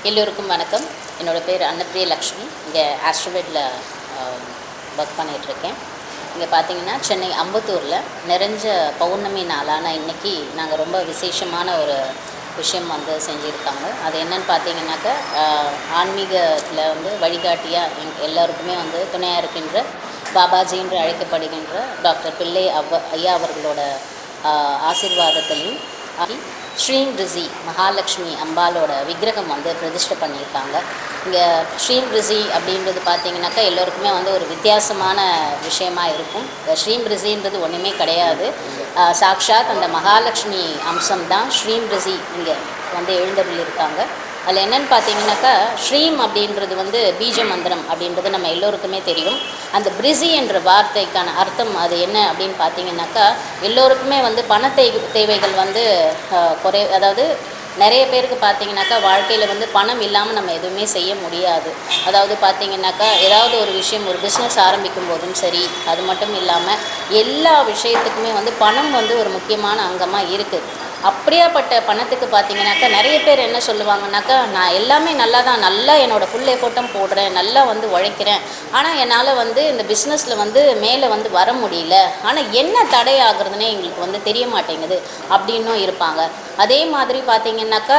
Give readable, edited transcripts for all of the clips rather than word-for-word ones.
எல்லோருக்கும் வணக்கம். என்னோடய பேர் அன்னப்பிரிய லக்ஷ்மி. இங்கே ஆஸ்ட்ரோவேட்டில் ஒர்க் பண்ணிகிட்ருக்கேன். இங்கே பார்த்தீங்கன்னா சென்னை அம்பத்தூரில் நிறைஞ்ச பௌர்ணமி நாளான இன்றைக்கி நாங்கள் ரொம்ப விசேஷமான ஒரு விஷயம் செஞ்சுருக்காங்க. அது என்னன்னு பார்த்தீங்கன்னாக்கா, ஆன்மீகத்தில் வழிகாட்டியாக எல்லோருக்குமே துணையாக இருக்கின்ற பாபாஜி என்று அழைக்கப்படுகின்ற டாக்டர் பிள்ளை ஐயா அவர்களோட ஆசீர்வாதத்திலையும் ஸ்ரீம் ரிஷி மகாலட்சுமி அம்பாலோட விக்கிரகம் பிரதிஷ்டை பண்ணியிருக்காங்க. இங்கே ஸ்ரீம் ரிஷி அப்படின்றது பார்த்திங்கனாக்கா எல்லோருக்குமே ஒரு வித்தியாசமான விஷயமா இருக்கும். ஸ்ரீம் ரிஷின்றது ஒன்றுமே கிடையாது. சாக்ஷாத் அந்த மகாலட்சுமி அம்சம் தான் ஸ்ரீம் ரிஷி இங்கே எழுந்தருளியிருக்காங்க. அதில் என்னென்னு பார்த்தீங்கன்னாக்கா, ஸ்ரீம் அப்படின்றது பீஜ மந்திரம் அப்படின்றது நம்ம எல்லோருக்குமே தெரியும். அந்த பிரிசி என்ற வார்த்தைக்கான அர்த்தம் அது என்ன அப்படின்னு பார்த்தீங்கன்னாக்கா, எல்லோருக்குமே பண தேவைகள் அதாவது நிறைய பேருக்கு பார்த்தீங்கன்னாக்கா வாழ்க்கையில் பணம் இல்லாமல் நம்ம எதுவுமே செய்ய முடியாது. அதாவது பார்த்தீங்கன்னாக்கா, ஏதாவது ஒரு விஷயம், ஒரு பிஸ்னஸ் ஆரம்பிக்கும் போதும் சரி, அது மட்டும் இல்லாமல் எல்லா விஷயத்துக்குமே பணம் ஒரு முக்கியமான அங்கமாக இருக்குது. அப்படியாப்பட்ட பணத்துக்கு பார்த்தீங்கன்னாக்கா நிறைய பேர் என்ன சொல்லுவாங்கன்னாக்கா, நான் எல்லாமே நல்லா என்னோடய ஃபுல் எஃபோர்ட்டும் போடுறேன், நல்லா உழைக்கிறேன், ஆனால் என்னால் இந்த பிஸ்னஸில் மேலே வர முடியல, ஆனால் என்ன தடை ஆகுறதுனே எங்களுக்கு தெரிய மாட்டேங்குது அப்படின்னும் இருப்பாங்க. அதே மாதிரி பார்த்தீங்கன்னாக்கா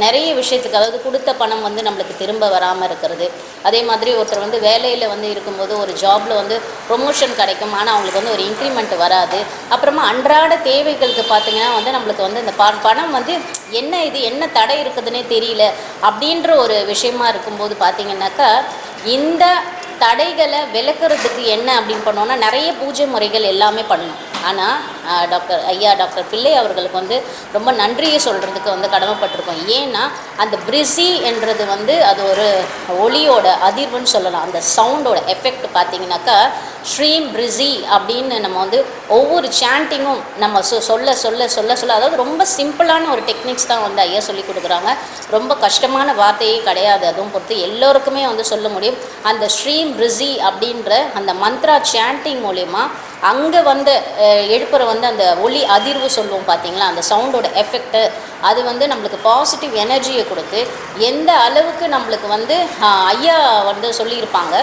நிறைய விஷயத்துக்கு, அதாவது கொடுத்த பணம் நம்மளுக்கு திரும்ப வராமல் இருக்கிறது. அதே மாதிரி ஒருத்தர் வேலையில் இருக்கும்போது ஒரு ஜாபில் ப்ரொமோஷன் கிடைக்கும், ஆனால் அவங்களுக்கு ஒரு இன்க்ரிமெண்ட் வராது. அப்புறமா அன்றாட தேவைகளுக்கு பார்த்தீங்கன்னா நம்மளுக்கு இந்த பணம் என்ன இது என்ன தடை இருக்குதுன்னே தெரியல அப்படின்ற ஒரு விஷயமா இருக்கும்போது பார்த்தீங்கன்னாக்கா, இந்த தடைகளை விளக்குறதுக்கு என்ன அப்படின்னு பண்ணோன்னா நிறைய பூஜை முறைகள் எல்லாமே பண்ணணும். ஆனால் டாக்டர் பிள்ளை அவர்களுக்கு ரொம்ப நன்றியை சொல்கிறதுக்கு கடமைப்பட்டிருக்கோம். ஏன்னா அந்த பிரிசி என்றது அது ஒரு ஒளியோட அதிர்வுன்னு சொல்லலாம். அந்த சவுண்டோட எஃபெக்ட் பார்த்தீங்கன்னாக்கா, ஸ்ரீம் பிரிசி அப்படின்னு நம்ம ஒவ்வொரு சாண்டிங்கும் நம்ம சொல்ல சொல்ல சொல்ல சொல்ல, அதாவது ரொம்ப சிம்பிளான ஒரு டெக்னிக்ஸ் தான் ஐயா சொல்லி கொடுக்குறாங்க. ரொம்ப கஷ்டமான வார்த்தையே கிடையாது. அதுவும் பொறுத்து எல்லோருக்குமே சொல்ல முடியும். அந்த ஸ்ரீம் பிரிசி அப்படின்ற அந்த மந்த்ரா சாண்டிங் மூலயமா அங்கே எழுப்புற அந்த ஒளி அதிர்வு சொல்லுவோம் பார்த்தீங்களா, அந்த சவுண்டோட எஃபெக்ட்டு அது நம்மளுக்கு பாசிட்டிவ் எனர்ஜியை கொடுத்து எந்த அளவுக்கு நம்மளுக்கு ஐயா சொல்லியிருப்பாங்க.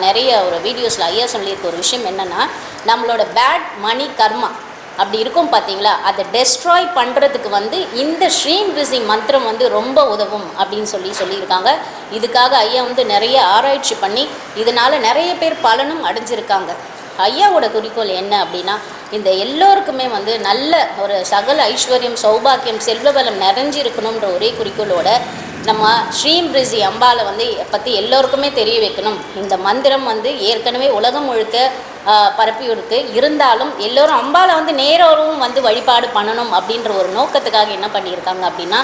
நிறைய ஒரு வீடியோஸில் ஐயா சொல்லியிருக்க ஒரு விஷயம் என்னென்னா, நம்மளோட பேட் மணி கர்மா அப்படி இருக்கும் பார்த்தீங்களா, அதை டெஸ்ட்ராய் பண்ணுறதுக்கு இந்த ஸ்ரீம் ரிஷி மந்திரம் ரொம்ப உதவும் அப்படின்னு சொல்லியிருக்காங்க. இதுக்காக ஐயா நிறைய ஆராய்ச்சி பண்ணி இதனால் நிறைய பேர் பலனும் அடைஞ்சிருக்காங்க. ஐயாவோட குறிக்கோள் என்ன அப்படின்னா, இந்த எல்லோருக்குமே நல்ல ஒரு சகல ஐஸ்வர்யம், சௌபாக்கியம், செல்வபலம் நிறைஞ்சிருக்கணுன்ற ஒரே குறிக்கோளோட நம்ம ஸ்ரீம் ரிஷி அம்பாலை பற்றி எல்லோருக்குமே தெரிய வைக்கணும். இந்த மந்திரம் ஏற்கனவே உலகம் முழுக்க பரப்பி இருக்கு. இருந்தாலும் எல்லோரும் அம்பாலை நேரவும் வழிபாடு பண்ணணும் அப்படின்ற ஒரு நோக்கத்துக்காக என்ன பண்ணியிருக்காங்க அப்படின்னா,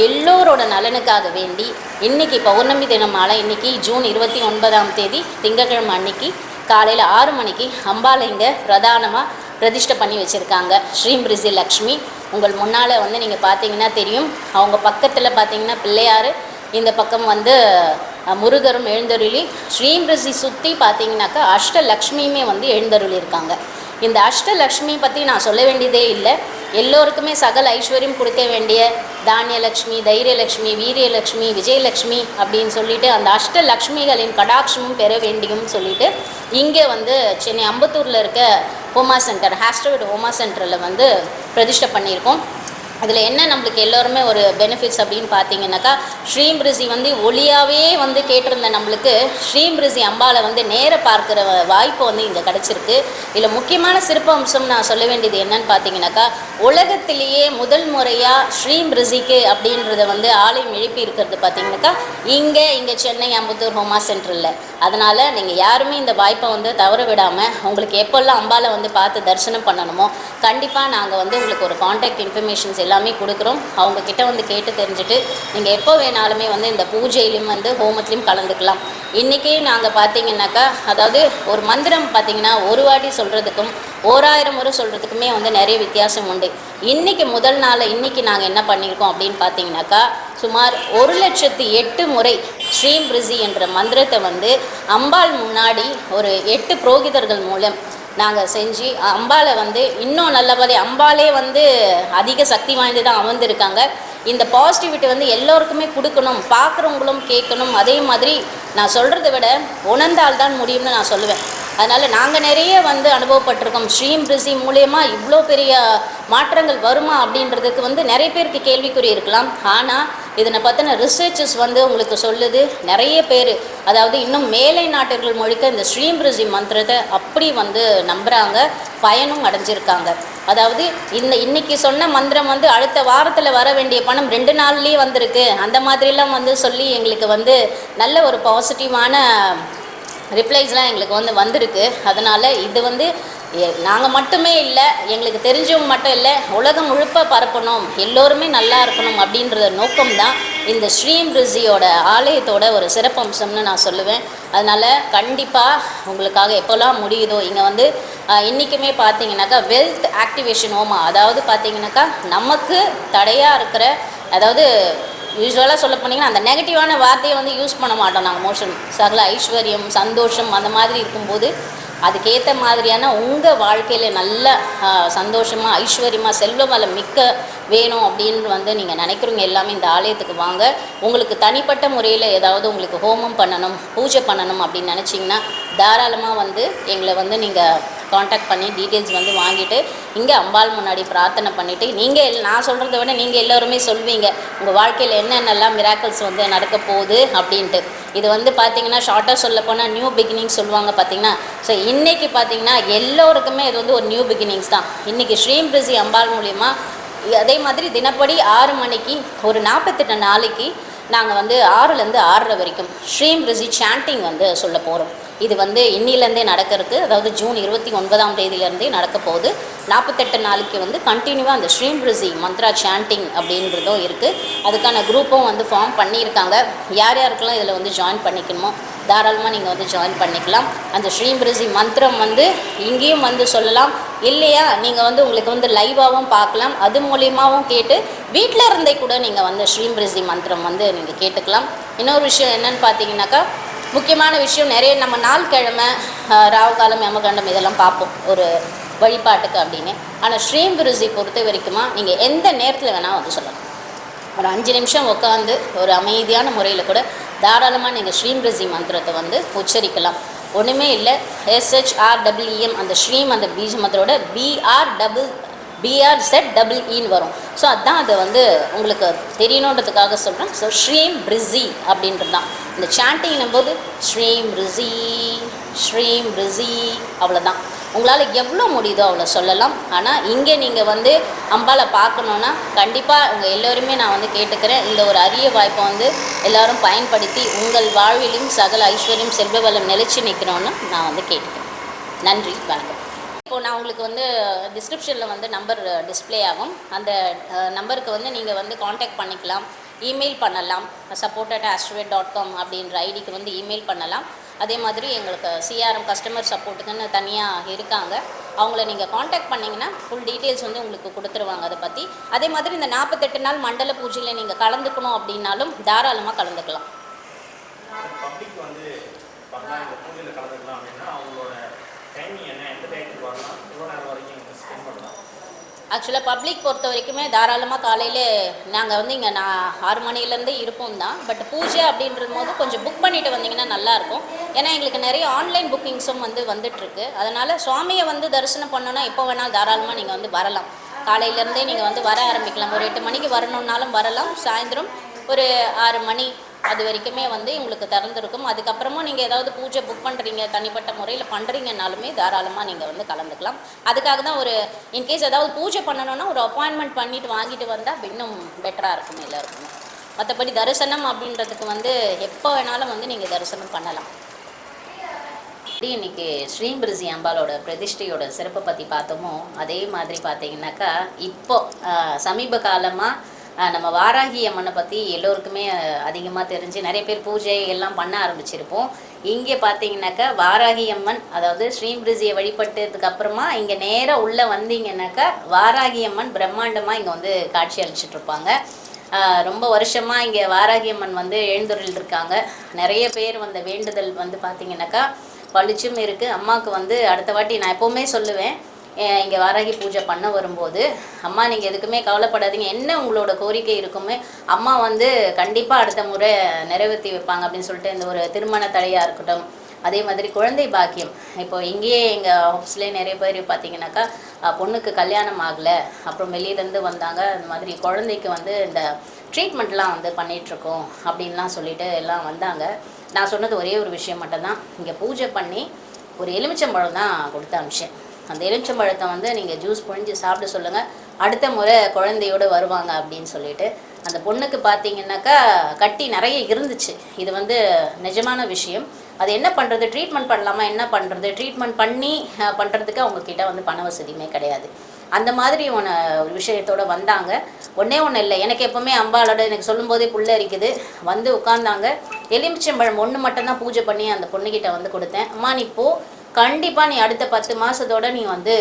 எல்லோரோட நலனுக்காக வேண்டி இன்றைக்கி பௌர்ணமி தினமால இன்றைக்கி ஜூன் 29 திங்கட்கிழமை அன்னைக்கு காலையில் 6 மணிக்கு அம்பாலை இங்கே பிரதானமாக பிரதிஷ்டை பண்ணி வச்சுருக்காங்க. ஸ்ரீம் ரிஷி லக்ஷ்மி உங்கள் முன்னால் நீங்கள் பார்த்தீங்கன்னா தெரியும். அவங்க பக்கத்தில் பார்த்தீங்கன்னா பிள்ளையார், இந்த பக்கம் முருகரும் எழுந்தருளி, ஸ்ரீம் ரிஷி சுற்றி பார்த்தீங்கன்னாக்கா அஷ்டலக்ஷ்மியுமே எழுந்தருளி இருக்காங்க. இந்த அஷ்டலக்ஷ்மி பற்றி நான் சொல்ல வேண்டியதே இல்லை. எல்லோருக்குமே சகல ஐஸ்வர்யம் கொடுக்க வேண்டிய தானியலக்ஷ்மி, தைரியலக்ஷ்மி, வீரியலக்ஷ்மி, விஜயலக்ஷ்மி அப்படின்னு சொல்லிட்டு அந்த அஷ்டலக்ஷ்மிகளின் கடாட்சமும் பெற வேண்டியும் சொல்லிட்டு இங்கே சென்னை அம்பத்தூரில் இருக்க ஹோமா சென்டர், ஆஸ்ட்ரோவேட் ஹோமா சென்டரில் பிரதிஷ்டை பண்ணியிருக்கோம். அதில் என்ன நம்மளுக்கு எல்லோருமே ஒரு பெனிஃபிட்ஸ் அப்படின்னு பார்த்தீங்கன்னாக்கா, ஸ்ரீம் ரிஷி ஒளியாகவே கேட்டிருந்த நம்மளுக்கு ஸ்ரீம் ரிஷி அம்பாலை நேர பார்க்குற வாய்ப்பு இங்கே கிடச்சிருக்கு. இதில் முக்கியமான சிறப்பு அம்சம் நான் சொல்ல வேண்டியது என்னன்னு பார்த்தீங்கன்னாக்கா, உலகத்திலேயே முதல் முறையாக ஸ்ரீம் ரிஷிக்கு அப்படின்றத ஆலயம் எழுப்பி இருக்கிறது பார்த்தீங்கன்னாக்கா இங்கே சென்னை அம்பத்தூர் ஹோமா சென்டரில். அதனால் நீங்கள் யாருமே இந்த வாய்ப்பை தவற விடாமல், உங்களுக்கு எப்போல்லாம் அம்பாலை பார்த்து தரிசனம் பண்ணணுமோ கண்டிப்பாக நாங்கள் உங்களுக்கு ஒரு கான்டாக்ட் இன்ஃபர்மேஷன்ஸ் எல்லாமே கொடுக்குறோம். அவங்கக்கிட்ட கேட்டு தெரிஞ்சுட்டு நீங்கள் எப்போ வேணாலுமே இந்த பூஜையிலையும் ஹோமத்திலையும் கலந்துக்கலாம். இன்றைக்கி நாங்கள் பார்த்தீங்கன்னாக்கா, அதாவது ஒரு மந்திரம் பார்த்தீங்கன்னா ஒரு வாட்டி சொல்கிறதுக்கும் 1000 முறை சொல்கிறதுக்குமே நிறைய வித்தியாசம் உண்டு. இன்றைக்கி முதல் நாள் இன்றைக்கி நாங்கள் என்ன பண்ணியிருக்கோம் அப்படின்னு பார்த்தீங்கன்னாக்கா, சுமார் 1,08,000 முறை ஸ்ரீம் ரிஷி என்ற மந்திரத்தை அம்பாள் முன்னாடி ஒரு 8 புரோகிதர்கள் மூலம் நாங்கள் செஞ்சு அம்பாளை வந்து இன்னும் நல்லபடியாக அம்பாலே வந்து அதிக சக்தி வாய்ந்து தான் அமர்ந்திருக்காங்க. இந்த பாசிட்டிவிட்டி வந்து எல்லோருக்குமே கொடுக்கணும், பார்க்குறவங்களும் கேட்கணும். அதே மாதிரி நான் சொல்கிறத விட உணர்ந்தால் தான் முடியும்னு நான் சொல்லுவேன். அதனால் நாங்கள் நிறைய வந்து அனுபவப்பட்டிருக்கோம். ஸ்ரீம் ரிஷி மூலயமா இவ்வளோ பெரிய மாற்றங்கள் வருமா அப்படின்றதுக்கு வந்து நிறைய பேருக்கு கேள்விக்குறி இருக்கலாம். ஆனால் இதனை பற்றின ரிசர்ச்சஸ் வந்து உங்களுக்கு சொல்லுது. நிறைய பேர் அதாவது இன்னும் மேலை நாட்டர்கள் மொழிக்க இந்த ஸ்ரீம் ரிஷி மந்திரத்தை அப்படி வந்து நம்புகிறாங்க, பயனும் அடைஞ்சிருக்காங்க. அதாவது இன்னைக்கு சொன்ன மந்திரம் வந்து அடுத்த வாரத்தில் வர வேண்டிய பணம் 2 நாள்லேயே வந்திருக்கு, அந்த மாதிரிலாம் வந்து சொல்லி எங்களுக்கு வந்து நல்ல ஒரு பாசிட்டிவான ரிப்ளைஸ்லாம் எங்களுக்கு வந்து வந்திருக்கு. அதனால் இது வந்து நாங்கள் மட்டுமே இல்லை, எங்களுக்கு தெரிஞ்சவங்க மட்டும் இல்லை, உலகம் முழுக்க பரப்பணும், எல்லோருமே நல்லா இருக்கணும் அப்படின்ற நோக்கம்தான் இந்த ஸ்ரீம் ரிஷியோட ஆலயத்தோட ஒரு சிறப்பம்சம்னு நான் சொல்லுவேன். அதனால் கண்டிப்பாக உங்களுக்காக எப்போல்லாம் முடியுதோ இங்கே வந்து இன்றைக்குமே பார்த்தீங்கன்னாக்கா வெல்த் ஆக்டிவேஷன் ஹோமா, அதாவது பார்த்தீங்கன்னாக்கா நமக்கு தடையாக இருக்கிற, அதாவது யூஸ்வலாக சொல்ல போனீங்கன்னா அந்த நெகட்டிவான வார்த்தையை வந்து யூஸ் பண்ண மாட்டோம் நாங்கள். மோஷன் சகல ஐஸ்வர்யம் சந்தோஷம் அந்த மாதிரி இருக்கும்போது அதுக்கேற்ற மாதிரியான உங்கள் வாழ்க்கையில் நல்ல சந்தோஷமாக ஐஸ்வர்யமாக செல்வ வளம் மிக்க வேணும் அப்படின்னு வந்து நீங்கள் நினைக்கிறவங்க எல்லாமே இந்த ஆலயத்துக்கு வாங்க. உங்களுக்கு தனிப்பட்ட முறையில் ஏதாவது உங்களுக்கு ஹோமம் பண்ணணும், பூஜை பண்ணணும் அப்படின்னு நினச்சிங்கன்னா தாராளமாக வந்து எங்களை வந்து நீங்கள் காண்டாக்ட் பண்ணி டீட்டெயில்ஸ் வந்து வாங்கிட்டு இங்கே அம்பாள் முன்னாடி பிரார்த்தனை பண்ணிவிட்டு நீங்கள் நான் சொல்கிறத விட நீங்கள் எல்லோருமே சொல்வீங்க உங்கள் வாழ்க்கையில் என்னென்னலாம் மிராக்கிள்ஸ் வந்து நடக்க போகுது அப்படின்ட்டு. இது வந்து பார்த்திங்கன்னா ஷார்ட்டாக சொல்ல போனால் நியூ பிகினிங்ஸ் சொல்லுவாங்க பார்த்திங்கன்னா. ஸோ இன்றைக்கி பார்த்திங்கன்னா எல்லோருக்குமே இது வந்து ஒரு நியூ பிகினிங்ஸ் தான். இன்றைக்கி ஸ்ரீம் ரிஷி அம்பாள் மூலிமா அதே மாதிரி தினப்படி 6 மணிக்கு ஒரு 48 நாளைக்கு நாங்கள் வந்து 6லேருந்து 6:30 வரைக்கும் ஸ்ரீம் ரிஷி சாண்டிங் வந்து சொல்ல போகிறோம். இது வந்து இன்னிலேருந்தே நடக்கிறதுக்கு, அதாவது ஜூன் 29ஆம் தேதியிலேருந்தே நடக்க போகுது. 48 நாளைக்கு வந்து கண்டினியூவாக அந்த ஸ்ரீம் ரிஷி மந்த்ரா சாண்டிங் அப்படின்றதும் இருக்குது. அதுக்கான குரூப்பும் வந்து ஃபார்ம் பண்ணியிருக்காங்க. யார் யாருக்கெல்லாம் இதில் வந்து ஜாயின் பண்ணிக்கணுமோ தாராளமாக நீங்கள் வந்து ஜாயின் பண்ணிக்கலாம். அந்த ஸ்ரீம் ரிஷி மந்திரம் வந்து இங்கேயும் வந்து சொல்லலாம், இல்லையா நீங்கள் வந்து உங்களுக்கு வந்து லைவாகவும் பார்க்கலாம், அது மூலியமாகவும் கேட்டு வீட்டில் இருந்தே கூட நீங்கள் வந்து ஸ்ரீம் ரிஷி மந்திரம் வந்து நீங்கள் கேட்டுக்கலாம். இன்னொரு விஷயம் என்னென்னு பார்த்தீங்கன்னாக்கா, முக்கியமான விஷயம், நிறைய நம்ம நாள் கிழமை ராவுகாலம் யமகண்டம் இதெல்லாம் பார்ப்போம் ஒரு வழிபாட்டுக்கு அப்படின்னு. ஆனால் ஸ்ரீம் ரிஷி பொறுத்த வரைக்குமா நீங்கள் எந்த நேரத்தில் வேணால் வந்து சொல்லலாம். ஒரு 5 நிமிஷம் உட்காந்து ஒரு அமைதியான முறையில் கூட தாராளமாக நீங்கள் ஸ்ரீம் ரிஷி மந்திரத்தை வந்து உச்சரிக்கலாம். ஒன்றுமே இல்லை, SHREEM அந்த ஸ்ரீம் அந்த பீஜ மந்திரோட BRZEEன்னு வரும். ஸோ அதுதான் அதை வந்து உங்களுக்கு தெரியணுன்றதுக்காக சொல்கிறேன். ஸோ ஸ்ரீம் ரிஷி அப்படின்றது தான் இந்த சாண்டிங்னும் போது ஸ்ரீம் ரிஷி ஸ்ரீம் ரிஷி அவ்வளோதான். உங்களால் எவ்வளோ முடியுதோ அவ்வளோ சொல்லலாம். ஆனால் இங்கே நீங்கள் வந்து அம்பாளை பார்க்கணுன்னா கண்டிப்பாக உங்கள் எல்லோருமே நான் வந்து கேட்டுக்கிறேன், இந்த ஒரு அரிய வாய்ப்பை வந்து எல்லோரும் பயன்படுத்தி உங்கள் வாழ்விலும் சகல ஐஸ்வர்யம் செல்வ வளம் நிலைச்சி நிற்கணும்னு நான் வந்து கேட்டுக்கிறேன். நன்றி, வணக்கம். இப்போது நான் உங்களுக்கு வந்து டிஸ்கிரிப்ஷனில் வந்து நம்பர் டிஸ்பிளே ஆகும். அந்த நம்பருக்கு வந்து நீங்கள் வந்து காண்டாக்ட் பண்ணிக்கலாம், இமெயில் பண்ணலாம். support@astrowed.com அப்படின்ற ஐடிக்கு வந்து இமெயில் பண்ணலாம். அதே மாதிரி எங்களுக்கு CRM கஸ்டமர் சப்போர்ட்டுக்குன்னு தனியாக இருக்காங்க, அவங்கள நீங்கள் காண்டாக்ட் பண்ணிங்கன்னா ஃபுல் டீட்டெயில்ஸ் வந்து உங்களுக்கு கொடுத்துருவாங்க அதை பற்றி. அதே மாதிரி இந்த 48 நாள் மண்டல பூஜையில் நீங்கள் கலந்துக்கணும் அப்படின்னாலும் தாராளமாக கலந்துக்கலாம். ஆக்சுவலாக பப்ளிக் பொறுத்த வரைக்குமே தாராளமாக காலையில் நாங்கள் வந்து இங்கே 6 மணிலேருந்தே இருப்போம் தான். பட் பூஜை அப்படின்றது போது கொஞ்சம் புக் பண்ணிவிட்டு வந்தீங்கன்னா நல்லாயிருக்கும். ஏன்னா எங்களுக்கு நிறைய ஆன்லைன் புக்கிங்ஸும் வந்து வந்துட்டுருக்கு. அதனால் சுவாமியை வந்து தரிசனம் பண்ணோன்னா எப்போ வேணாலும் தாராளமாக நீங்கள் வந்து வரலாம். காலையிலேருந்தே நீங்கள் வந்து வர ஆரம்பிக்கலாம். ஒரு 8 மணிக்கு வரணுன்னாலும் வரலாம். சாயந்தரம் ஒரு 6 மணி அது வரைக்குமே வந்து உங்களுக்கு திறந்துருக்கும். அதுக்கப்புறமும் நீங்கள் ஏதாவது பூஜை புக் பண்ணுறீங்க, தனிப்பட்ட முறையில் பண்ணுறீங்கன்னாலுமே தாராளமாக நீங்கள் வந்து கலந்துக்கலாம். அதுக்காக தான் ஒரு இன்கேஸ் ஏதாவது பூஜை பண்ணணுன்னா ஒரு அப்பாயின்மெண்ட் பண்ணிவிட்டு வாங்கிட்டு வந்தால் இன்னும் பெட்டராக இருக்கும் எல்லாருக்குமே. மற்றபடி தரிசனம் அப்படின்றதுக்கு வந்து எப்போ வேணாலும் வந்து நீங்கள் தரிசனம் பண்ணலாம். இன்றைக்கி ஸ்ரீம் ரிஷி அம்பாலோட பிரதிஷ்டையோட சிறப்பை பற்றி பார்த்தோமோ அதே மாதிரி பார்த்தீங்கன்னாக்கா இப்போது சமீப காலமாக நம்ம வாராகி அம்மனை பற்றி எல்லோருக்குமே அதிகமாக தெரிஞ்சு நிறைய பேர் பூஜை எல்லாம் பண்ண ஆரம்பிச்சிருப்போம். இங்கே பார்த்தீங்கன்னாக்கா வாராகி அம்மன், அதாவது ஸ்ரீம் ரிஷியை வழிபட்டதுக்கு அப்புறமா இங்கே நேராக உள்ளே வந்தீங்கன்னாக்கா வாராகி அம்மன் பிரம்மாண்டமாக இங்கே வந்து காட்சி அளிச்சிட்ருப்பாங்க. ரொம்ப வருஷமாக இங்கே வாராகி அம்மன் வந்து எழுந்தருள் இருக்காங்க. நிறைய பேர் வந்த வேண்டுதல் வந்து பார்த்திங்கனாக்கா பளிச்சும் இருக்குது. அம்மாவுக்கு வந்து அடுத்த வாட்டி நான் எப்போவுமே சொல்லுவேன், இங்கே வாராகி பூஜை பண்ண வரும்போது, அம்மா நீங்கள் எதுக்குமே கவலைப்படாதீங்க, என்ன உங்களோட கோரிக்கை இருக்குமே அம்மா வந்து கண்டிப்பாக அடுத்த முறை நிறைவேற்றி வைப்பாங்க அப்படின்னு சொல்லிட்டு, இந்த ஒரு திருமண தடையாக இருக்கட்டும், அதே மாதிரி குழந்தை பாக்கியம். இப்போ இங்கேயே எங்கள் ஆஃபீஸ்லேயே நிறைய பேர் பார்த்தீங்கன்னாக்கா பொண்ணுக்கு கல்யாணம் ஆகலை, அப்புறம் வெளியிலேருந்து வந்தாங்க, அந்த மாதிரி குழந்தைக்கு வந்து இந்த ட்ரீட்மெண்ட்லாம் வந்து பண்ணிகிட்ருக்கோம் அப்படின்லாம் சொல்லிட்டு எல்லாம் வந்தாங்க. நான் சொன்னது ஒரே ஒரு விஷயம் மட்டும்தான், இங்கே பூஜை பண்ணி ஒரு எலுமிச்சம்பழம் தான் கொடுத்த அமிஷன். அந்த எலுமிச்சம்பழத்தை வந்து நீங்கள் ஜூஸ் புழிஞ்சு சாப்பிட சொல்லுங்கள், அடுத்த முறை குழந்தையோடு வருவாங்க அப்படின்னு சொல்லிட்டு. அந்த பொண்ணுக்கு பார்த்தீங்கன்னாக்கா கட்டி நிறைய இருந்துச்சு. இது வந்து நிஜமான விஷயம். அது என்ன பண்ணுறது, ட்ரீட்மெண்ட் பண்ணலாமா, என்ன பண்ணுறது, ட்ரீட்மெண்ட் பண்ணி பண்ணுறதுக்கு அவங்கக்கிட்ட வந்து பண வசதியுமே கிடையாது. அந்த மாதிரி ஒரு விஷயத்தோடு வந்தாங்க. ஒன்றே ஒன்றும் இல்லை, எனக்கு எப்போவுமே அம்பாளோட எனக்கு சொல்லும்போதே புள்ள இருக்குது. வந்து உட்காந்தாங்க, எலுமிச்சம்பழம் ஒன்று மட்டும்தான் பூஜை பண்ணி அந்த பொண்ணுக்கிட்ட வந்து கொடுத்தேன். அம்மா நீ போ, கண்டிப்பாக நீ அடுத்த 10 மாதத்தோட நீ வந்து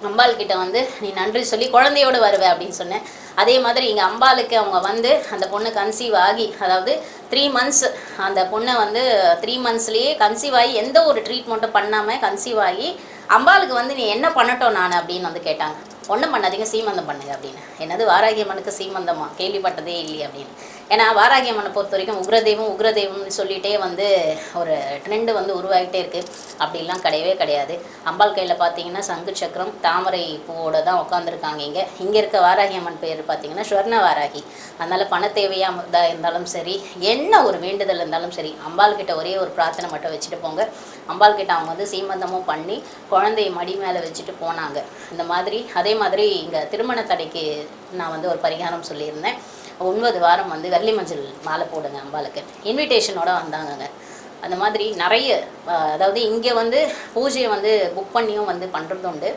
அம்பாள்கிட்ட வந்து நீ நன்றி சொல்லி குழந்தையோடு வருவே அப்படின்னு சொன்னேன். அதே மாதிரி இங்கே அம்பாளுக்கு அவங்க வந்து அந்த பொண்ணு கன்சீவ் ஆகி, அதாவது 3 மந்த்ஸ், அந்த பொண்ணை வந்து 3 மந்த்ஸ்லேயே கன்சீவ் ஆகி எந்த ஒரு ட்ரீட்மெண்ட்டும் பண்ணாமல் கன்சீவ் ஆகி அம்பாளுக்கு வந்து நீ என்ன பண்ணட்டும் நான் அப்படின்னு வந்து கேட்டாங்க. ஒன்றும் பண்ணாதீங்க, சீமந்தம் பண்ணுங்க அப்படின்னு. என்னது வாராகி அம்மனுக்கு சீமந்தமா, கேள்விப்பட்டதே இல்லையே அப்படின்னு. ஏன்னா வாராகி அம்மனை பொறுத்த வரைக்கும் உக்ரதெய்வம்னு சொல்லிகிட்டே வந்து ஒரு ட்ரெண்டு வந்து உருவாகிட்டே இருக்குது. அப்படிலாம் கிடையவே கிடையாது. அம்பாள் கையில் பார்த்தீங்கன்னா சங்கு சக்கரம் தாமரை பூவோட தான் உட்காந்துருக்காங்க. இங்கே இருக்க வாராகி அம்மன் பேர் பார்த்தீங்கன்னா ஸ்வர்ண வாராகி. அதனால் பண தேவையாக இருந்தாலும் சரி, என்ன ஒரு வேண்டுதல் இருந்தாலும் சரி, அம்பாள்கிட்ட ஒரே ஒரு பிரார்த்தனை மட்டும் வச்சுட்டு போங்க. அம்பாள்கிட்ட அவங்க வந்து சீமந்தமும் பண்ணி குழந்தைய மடி மேலே வச்சுட்டு போனாங்க. இந்த மாதிரி அதே மாதிரி இங்கே திருமண தடைக்கு நான் வந்து ஒரு பரிகாரம் சொல்லியிருந்தேன். 9 வாரம் வந்து வெள்ளி மஞ்சள் மாலை போடுங்க அம்பாளுக்கு, இன்விடேஷனோட வந்தாங்கங்க. அந்த மாதிரி நிறைய, அதாவது இங்கே வந்து பூஜையை வந்து புக் பண்ணியும் வந்து பண்ணுறது உண்டு.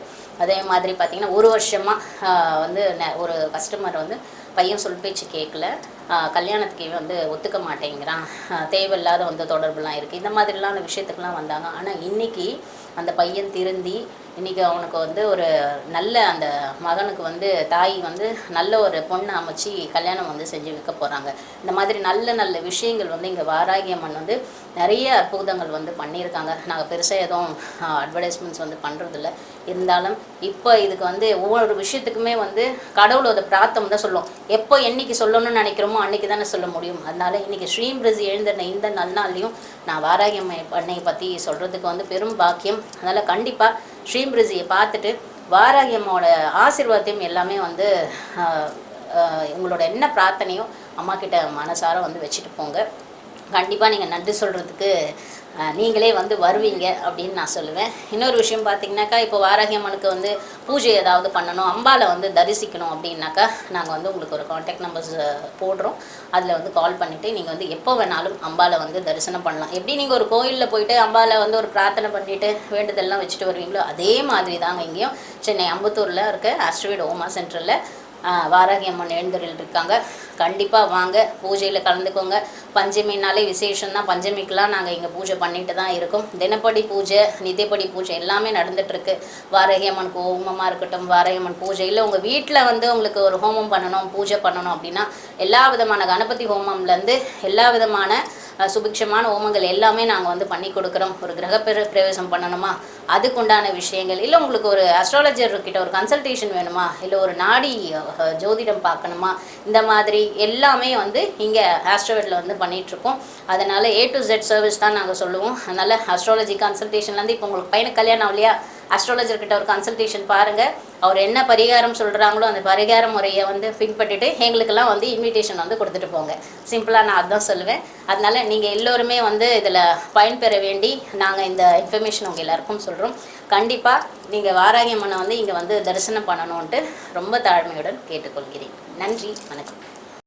அதே மாதிரி பார்த்திங்கன்னா 1 வருஷமாக வந்து ஒரு கஸ்டமர் வந்து பையன் சொல் பேச்சு கேட்கல, கல்யாணத்துக்கு வந்து ஒத்துக்க மாட்டேங்கிறான், தேவையில்லாத வந்து தொடர்புலாம் இருக்குது, இந்த மாதிரிலாம் விஷயத்துக்கெலாம் வந்தாங்க. ஆனால் இன்றைக்கி அந்த பையன் திருந்தி இன்றைக்கி அவனுக்கு வந்து ஒரு நல்ல, அந்த மகனுக்கு வந்து தாய் வந்து நல்ல ஒரு பொண்ணை அமைச்சு கல்யாணம் வந்து செஞ்சு வைக்க போகிறாங்க. இந்த மாதிரி நல்ல நல்ல விஷயங்கள் வந்து இங்கே வாராகி அம்மன் வந்து நிறைய அற்புதங்கள் வந்து பண்ணியிருக்காங்க. நாங்கள் பெருசாக எதுவும் அட்வர்டைஸ்மெண்ட்ஸ் வந்து பண்ணுறதில்ல. இருந்தாலும் இப்போ இதுக்கு வந்து ஒவ்வொரு விஷயத்துக்குமே வந்து கடவுளோட பிரார்த்தம் தான் சொல்லுவோம். எப்போ என்னைக்கு சொல்லணும்னு நினைக்கிறோமோ அன்றைக்கி தானே சொல்ல முடியும். அதனால் இன்றைக்கி ஸ்ரீம்பிரசி எழுந்தின இந்த நல்நாள்லையும் நான் வாராகி அன்னையை பற்றி சொல்கிறதுக்கு வந்து பெரும் பாக்கியம். அதனால் கண்டிப்பாக ஸ்ரீம்பிரசியை பார்த்துட்டு வாராகி அம்மாவோட ஆசீர்வாதத்தையும் எல்லாமே வந்து உங்களோட என்ன பிரார்த்தனையோ அம்மா கிட்ட மனசார வந்து வச்சுட்டு போங்க. கண்டிப்பாக நீங்கள் நன்றி சொல்கிறதுக்கு நீங்களே வந்து வருவீங்க அப்படின்னு நான் சொல்லுவேன். இன்னொரு விஷயம் பார்த்தீங்கன்னாக்கா, இப்போ வாராகி அம்மனுக்கு வந்து பூஜை ஏதாவது பண்ணணும், அம்பாவை வந்து தரிசிக்கணும் அப்படின்னாக்கா நாங்கள் வந்து உங்களுக்கு ஒரு காண்டாக்ட் நம்பர்ஸ் போடுறோம். அதில் வந்து கால் பண்ணிவிட்டு நீங்கள் வந்து எப்போ வேணாலும் அம்பாவை வந்து தரிசனம் பண்ணலாம். எப்படி நீங்கள் ஒரு கோயிலில் போயிட்டு அம்பாவை வந்து ஒரு பிரார்த்தனை பண்ணிவிட்டு வேண்டுதல்லாம் வச்சுட்டு வருவீங்களோ அதே மாதிரி தாங்க இங்கேயும் சென்னை அம்பத்தூரில் இருக்க ஆஸ்ட்ரோவேட் ஹோமா சென்டரில் வாராகி அம்மன் எழுந்தருள் இருக்காங்க. கண்டிப்பாக வாங்க, பூஜையில் கலந்துக்கோங்க. பஞ்சமினாலே விசேஷம்தான். பஞ்சமிக்கெலாம் நாங்கள் இங்கே பூஜை பண்ணிட்டு தான் இருக்கோம். தினப்படி பூஜை, நித்தியப்படி பூஜை எல்லாமே நடந்துகிட்ருக்கு. வாராகி அம்மனுக்கு ஹோமமாக இருக்கட்டும், வாராகி அம்மன் பூஜை இல்லை உங்கள் வீட்டில் வந்து உங்களுக்கு ஒரு ஹோமம் பண்ணணும், பூஜை பண்ணணும் அப்படின்னா எல்லா விதமான கணபதி ஹோமம்லேருந்து எல்லா விதமான சுபிக்ஷமான ஹோமங்கள் எல்லாமே நாங்கள் வந்து பண்ணி கொடுக்குறோம். ஒரு பிரவேசம் பண்ணணுமா, அதுக்குண்டான விஷயங்கள் இல்லை, உங்களுக்கு ஒரு அஸ்ட்ராலஜர்கிட்ட ஒரு கன்சல்டேஷன் வேணுமா, இல்லை ஒரு நாடி ஜோதிடம் பார்க்கணுமா, இந்த மாதிரி எல்லாமே வந்து இங்கே ஆஸ்ட்ரோவேட்டில் வந்து பண்ணிகிட்ருக்கோம். அதனால் A to Z சர்வீஸ் தான் நாங்கள் சொல்லுவோம். அதனால் அஸ்ட்ராலஜி கன்சல்டேஷன்லேருந்து இப்போ உங்களுக்கு பையனுக்கு கல்யாணம் இல்லையா, அஸ்ட்ராலஜர்கிட்ட ஒரு கன்சல்டேஷன் பாருங்கள். அவர் என்ன பரிகாரம் சொல்கிறாங்களோ அந்த பரிகார முறையை வந்து பின்பற்றிட்டு எங்களுக்கெல்லாம் வந்து இன்விடேஷன் வந்து கொடுத்துட்டு போங்க. சிம்பிளாக நான் அதுதான் சொல்லுவேன். அதனால் நீங்கள் எல்லோருமே வந்து இதில் பயன்பெற வேண்டி நாங்கள் இந்த இன்ஃபர்மேஷன் உங்கள் எல்லாருக்கும் சொல்கிறோம். கண்டிப்பாக நீங்கள் வாராகி அம்மனை வந்து இங்கே வந்து தரிசனம் பண்ணணுன்ட்டு ரொம்ப தாழ்மையுடன் கேட்டுக்கொள்கிறேன். நன்றி, வணக்கம்.